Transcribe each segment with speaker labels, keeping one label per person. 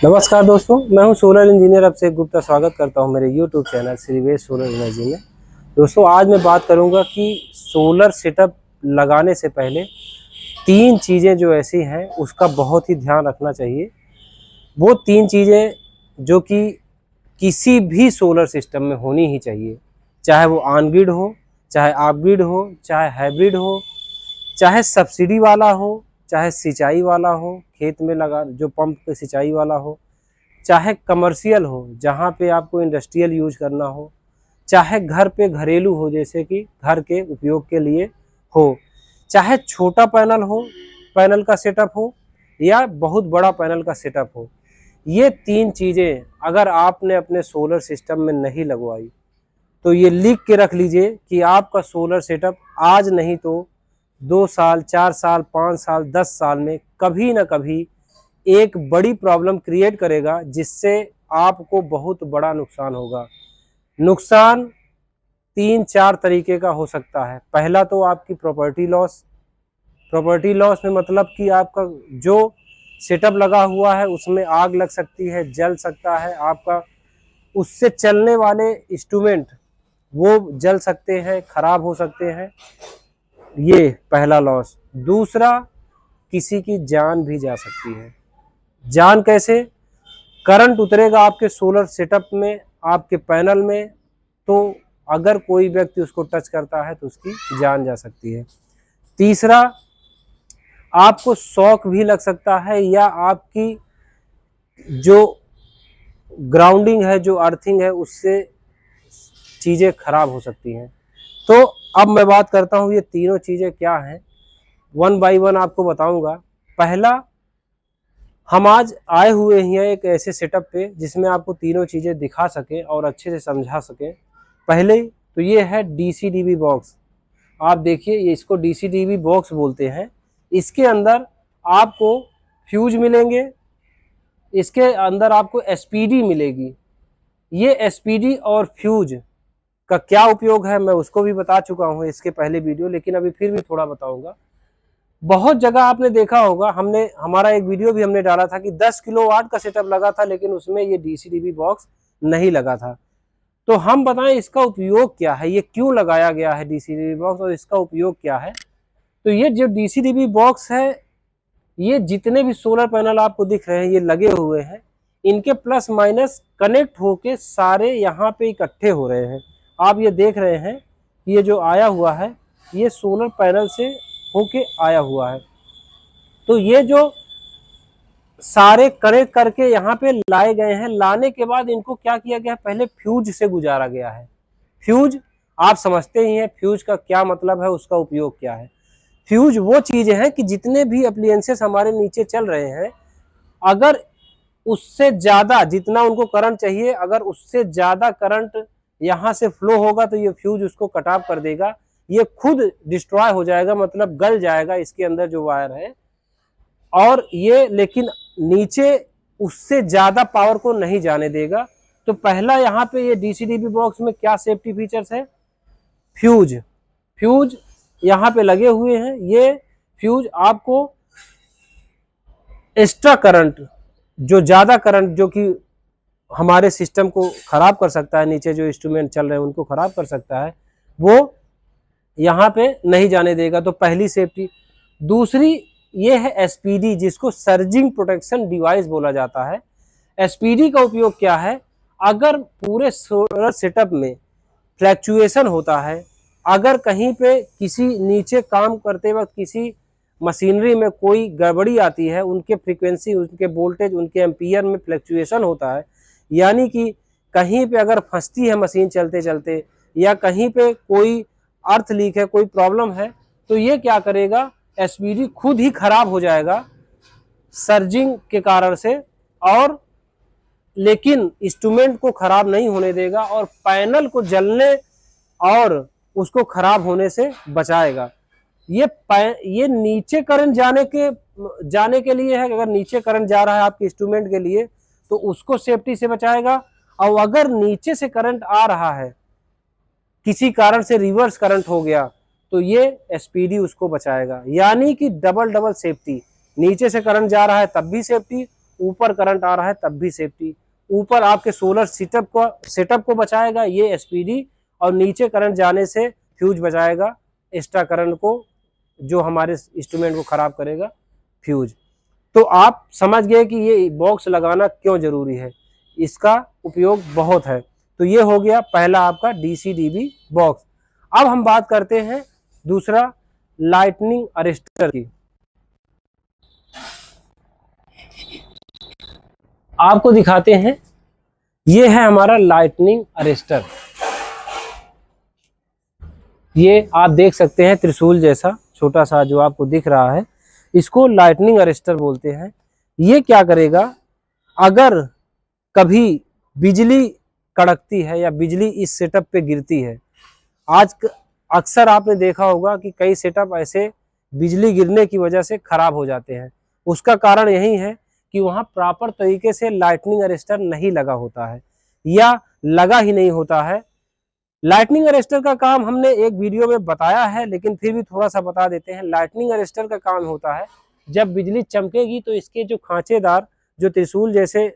Speaker 1: नमस्कार दोस्तों, मैं हूं सोलर इंजीनियर अभिषेक गुप्ता। स्वागत करता हूं मेरे यूट्यूब चैनल श्रीवेश सोलर एनर्जी में। दोस्तों, आज मैं बात करूंगा कि सोलर सेटअप लगाने से पहले तीन चीज़ें जो ऐसी हैं उसका बहुत ही ध्यान रखना चाहिए। वो तीन चीज़ें जो कि किसी भी सोलर सिस्टम में होनी ही चाहिए, चाहे वो ऑन ग्रिड हो, चाहे ऑफ ग्रिड हो, चाहे हाइब्रिड हो, चाहे सब्सिडी वाला हो, चाहे सिंचाई वाला हो, खेत में लगा जो पंप पे सिंचाई वाला हो, चाहे कमर्शियल हो जहाँ पे आपको इंडस्ट्रियल यूज करना हो, चाहे घर पे घरेलू हो जैसे कि घर के उपयोग के लिए हो, चाहे छोटा पैनल हो, पैनल का सेटअप हो, या बहुत बड़ा पैनल का सेटअप हो। ये तीन चीज़ें अगर आपने अपने सोलर सिस्टम में नहीं लगवाई तो ये लिख के रख लीजिए कि आपका सोलर सेटअप आज नहीं तो 2 साल, 4 साल, 5 साल, 10 साल में कभी ना कभी एक बड़ी प्रॉब्लम क्रिएट करेगा, जिससे आपको बहुत बड़ा नुकसान होगा। नुकसान 3-4 तरीके का हो सकता है। पहला तो आपकी प्रॉपर्टी लॉस। प्रॉपर्टी लॉस में मतलब कि आपका जो सेटअप लगा हुआ है उसमें आग लग सकती है, जल सकता है, आपका उससे चलने वाले इंस्ट्रूमेंट वो जल सकते हैं, खराब हो सकते हैं। ये पहला लॉस। दूसरा, किसी की जान भी जा सकती है। जान कैसे? करंट उतरेगा आपके सोलर सेटअप में, आपके पैनल में, तो अगर कोई व्यक्ति उसको टच करता है तो उसकी जान जा सकती है। तीसरा, आपको शॉक भी लग सकता है, या आपकी जो ग्राउंडिंग है, जो अर्थिंग है, उससे चीज़ें खराब हो सकती हैं। तो अब मैं बात करता हूँ ये तीनों चीज़ें क्या हैं, वन बाय वन आपको बताऊंगा। पहला, हम आज आए हुए हैं एक ऐसे सेटअप पे जिसमें आपको तीनों चीज़ें दिखा सके और अच्छे से समझा सके। पहले तो ये है डीसी-डीवी बॉक्स। आप देखिए, ये इसको डीसी-डीवी बॉक्स बोलते हैं। इसके अंदर आपको फ्यूज मिलेंगे, इसके अंदर आपको एसपीडी मिलेगी। ये एसपीडी और फ्यूज का क्या उपयोग है मैं उसको भी बता चुका हूँ इसके पहले वीडियो, लेकिन अभी फिर भी थोड़ा बताऊंगा। बहुत जगह आपने देखा होगा, हमने हमारा एक वीडियो भी हमने डाला था कि 10 किलोवाट का सेटअप लगा था, लेकिन उसमें ये डीसी-डीवी बॉक्स नहीं लगा था। तो हम बताएं इसका उपयोग क्या है, ये क्यों लगाया गया है डीसी-डीवी बॉक्स, और इसका उपयोग क्या है। तो ये जो डीसी-डीवी बॉक्स है, ये जितने भी सोलर पैनल आपको दिख रहे हैं ये लगे हुए हैं, इनके प्लस माइनस कनेक्ट होके सारे यहाँ पे इकट्ठे हो रहे हैं। आप ये देख रहे हैं, ये जो आया हुआ है ये सोलर पैनल से होके आया हुआ है। तो ये जो सारे कनेक्ट करके यहाँ पे लाए गए हैं, लाने के बाद इनको क्या किया गया है, पहले फ्यूज से गुजारा गया है। फ्यूज आप समझते ही हैं, फ्यूज का क्या मतलब है, उसका उपयोग क्या है। फ्यूज वो चीजें हैं कि जितने भी अप्लायंसेस हमारे नीचे चल रहे हैं, अगर उससे ज्यादा जितना उनको करंट चाहिए, अगर उससे ज्यादा करंट यहाँ से फ्लो होगा तो ये फ्यूज उसको कट ऑफ कर देगा। ये खुद डिस्ट्रॉय हो जाएगा, मतलब गल जाएगा इसके अंदर जो वायर है। और ये लेकिन नीचे उससे ज्यादा पावर को नहीं जाने देगा। तो पहला यहाँ पे ये डीसी-डीवी बॉक्स में क्या सेफ्टी फीचर्स है, फ्यूज। फ्यूज यहाँ पे लगे हुए हैं। ये फ्यूज आपको एक्स्ट्रा करंट, जो ज्यादा करंट जो कि हमारे सिस्टम को खराब कर सकता है, नीचे जो इंस्ट्रूमेंट चल रहे हैं उनको खराब कर सकता है, वो यहाँ पे नहीं जाने देगा। तो पहली सेफ्टी। दूसरी ये है एसपीडी, जिसको सर्जिंग प्रोटेक्शन डिवाइस बोला जाता है। एसपीडी का उपयोग क्या है, अगर पूरे सोलर सेटअप में फ्लैक्चुएशन होता है, अगर कहीं पे किसी नीचे काम करते वक्त किसी मशीनरी में कोई गड़बड़ी आती है, उनके फ्रीक्वेंसी, उनके वोल्टेज, उनके एम्पियर में फ्लैक्चुएशन होता है, यानी कि कहीं पे अगर फंसती है मशीन चलते चलते, या कहीं पे कोई अर्थ लीक है, कोई प्रॉब्लम है, तो ये क्या करेगा, एसपीडी खुद ही खराब हो जाएगा सर्जिंग के कारण से, और लेकिन इंस्ट्रूमेंट को खराब नहीं होने देगा और पैनल को जलने और उसको खराब होने से बचाएगा। ये नीचे करंट जाने के लिए है। अगर नीचे करंट जा रहा है आपके इंस्ट्रूमेंट के लिए तो उसको सेफ्टी से बचाएगा, और अगर नीचे से करंट आ रहा है, किसी कारण से रिवर्स करंट हो गया, तो ये एसपीडी उसको बचाएगा। यानी कि डबल डबल सेफ्टी। नीचे से करंट जा रहा है तब भी सेफ्टी, ऊपर करंट आ रहा है तब भी सेफ्टी, ऊपर आपके सोलर सेटअप को बचाएगा ये एसपीडी, और नीचे करंट जाने से फ्यूज बचाएगा एक्स्ट्रा करंट को, जो हमारे इंस्ट्रूमेंट को खराब करेगा फ्यूज। तो आप समझ गए कि ये बॉक्स लगाना क्यों जरूरी है, इसका उपयोग बहुत है। तो ये हो गया पहला आपका डीसी डीबी बॉक्स। अब हम बात करते हैं दूसरा लाइटनिंग अरेस्टर की। आपको दिखाते हैं, ये है हमारा लाइटनिंग अरेस्टर। ये आप देख सकते हैं त्रिशूल जैसा छोटा सा जो आपको दिख रहा है, इसको लाइटनिंग अरेस्टर बोलते हैं। ये क्या करेगा, अगर कभी बिजली कड़कती है या बिजली इस सेटअप पे गिरती है, आज अक्सर आपने देखा होगा कि कई सेटअप ऐसे बिजली गिरने की वजह से खराब हो जाते हैं। उसका कारण यही है कि वहाँ प्रॉपर तरीके से लाइटनिंग अरेस्टर नहीं लगा होता है या लगा ही नहीं होता है। लाइटनिंग अरेस्टर का काम हमने एक वीडियो में बताया है, लेकिन फिर भी थोड़ा सा बता देते हैं। लाइटनिंग अरेस्टर का काम होता है, जब बिजली चमकेगी तो इसके जो खांचेदार जो त्रिशूल जैसे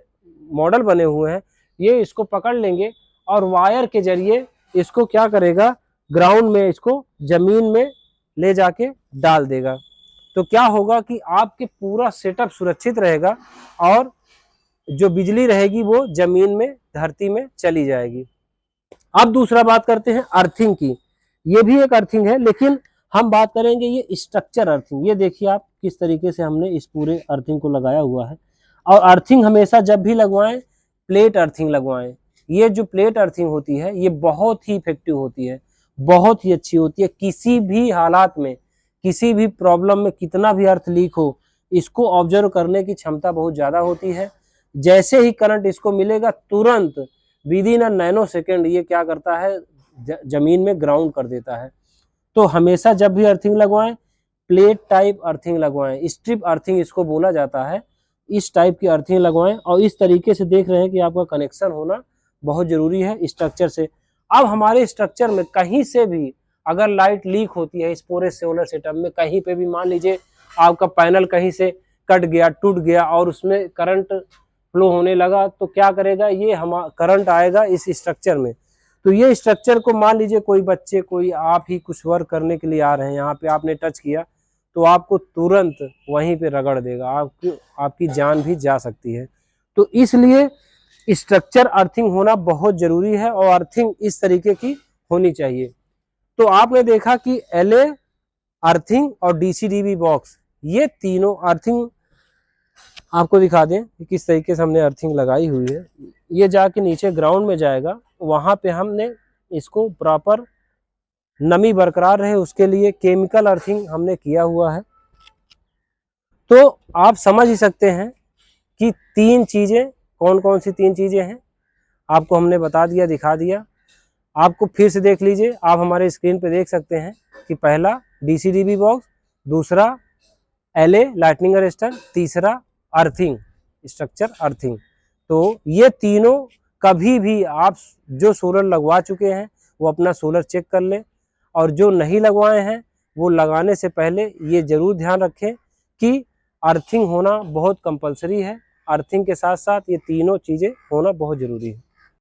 Speaker 1: मॉडल बने हुए हैं, ये इसको पकड़ लेंगे और वायर के जरिए इसको क्या करेगा, ग्राउंड में, इसको जमीन में ले जाके डाल देगा। तो क्या होगा कि आपके पूरा सेटअप सुरक्षित रहेगा और जो बिजली रहेगी वो जमीन में, धरती में चली जाएगी। अब दूसरा बात करते हैं अर्थिंग की। ये भी एक अर्थिंग है, लेकिन हम बात करेंगे ये स्ट्रक्चर अर्थिंग। ये देखिए आप किस तरीके से हमने इस पूरे अर्थिंग को लगाया हुआ है। और अर्थिंग हमेशा जब भी लगवाएं, प्लेट अर्थिंग लगवाएं। ये जो प्लेट अर्थिंग होती है ये बहुत ही इफेक्टिव होती है, बहुत ही अच्छी होती है। किसी भी हालात में, किसी भी प्रॉब्लम में, कितना भी अर्थ लीक हो, इसको ऑब्जर्व करने की क्षमता बहुत ज्यादा होती है। जैसे ही करंट इसको मिलेगा, तुरंत with in a nano second ये क्या करता है, जमीन में ग्राउंड कर देता है। तो हमेशा जब भी अर्थिंग लगवाएं, प्लेट टाइप अर्थिंग लगवाएं, स्ट्रिप अर्थिंग इसको बोला जाता है। इस टाइप की अर्थिंग लगवाएं और इस तरीके से देख रहे हैं कि आपका कनेक्शन होना बहुत जरूरी है स्ट्रक्चर से। अब हमारे स्ट्रक्चर में कहीं से भी अगर लाइट लीक होती है, इस पूरे सोलर सेटअप में कहीं पे भी, मान लीजिए आपका पैनल कहीं से कट गया, टूट गया और उसमें करंट फ्लो होने लगा, तो क्या करेगा, ये हम करंट आएगा इस स्ट्रक्चर में। तो ये स्ट्रक्चर को मान लीजिए कोई बच्चे, कोई आप ही कुछ वर्क करने के लिए आ रहे हैं, यहाँ पे आपने टच किया तो आपको तुरंत वहीं पे रगड़ देगा, आपकी जान भी जा सकती है। तो इसलिए स्ट्रक्चर अर्थिंग होना बहुत जरूरी है और अर्थिंग इस तरीके की होनी चाहिए। तो आपने देखा कि एलए, अर्थिंग और डीसीडीबी बॉक्स, ये तीनों अर्थिंग आपको दिखा दें कि किस तरीके से हमने अर्थिंग लगाई हुई है। ये जाके नीचे ग्राउंड में जाएगा, वहां पे हमने इसको प्रॉपर नमी बरकरार रहे उसके लिए केमिकल अर्थिंग हमने किया हुआ है। तो आप समझ ही सकते हैं कि तीन चीजें कौन कौन सी तीन चीजें हैं, आपको हमने बता दिया, दिखा दिया। आपको फिर से देख लीजिए, आप हमारे स्क्रीन पे देख सकते हैं कि पहला डीसीडीबी बॉक्स, दूसरा एलए लाइटनिंग अरेस्टर, तीसरा अर्थिंग, स्ट्रक्चर अर्थिंग। तो ये तीनों कभी भी आप जो सोलर लगवा चुके हैं वो अपना सोलर चेक कर लें, और जो नहीं लगवाए हैं वो लगाने से पहले ये जरूर ध्यान रखें कि अर्थिंग होना बहुत कंपलसरी है। अर्थिंग के साथ साथ ये तीनों चीज़ें होना बहुत ज़रूरी है।